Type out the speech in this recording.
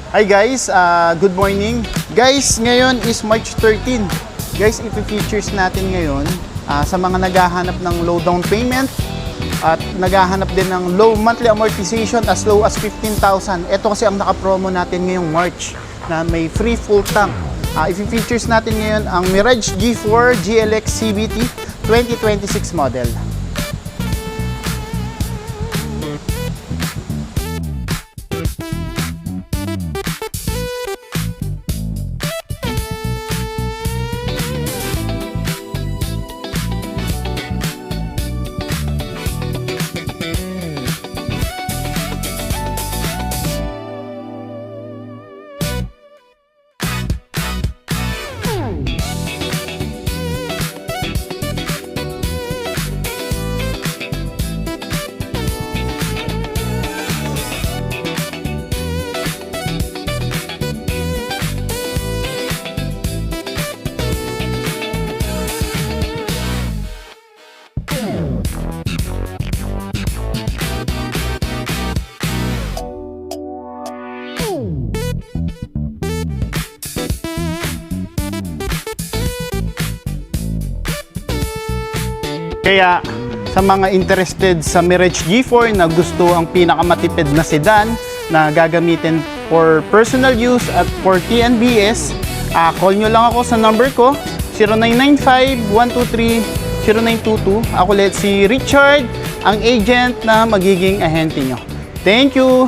Hi guys, good morning. Guys, ngayon is March 13. Guys, ipifeatures natin ngayon sa mga naghahanap ng low down payment at naghahanap din ng low monthly amortization as low as 15,000. Ito kasi ang naka-promo natin ngayong March na may free full tank. Ipifeatures natin ngayon ang Mirage G4 GLX CVT 2026 model. Kaya sa mga interested sa Mirage G4 na gusto ang pinakamatipid na sedan na gagamitin for personal use at for TNBS, call nyo lang ako sa number ko, 0995-123-0922. Ako ulit si Richard, ang agent na magiging ahente nyo. Thank you!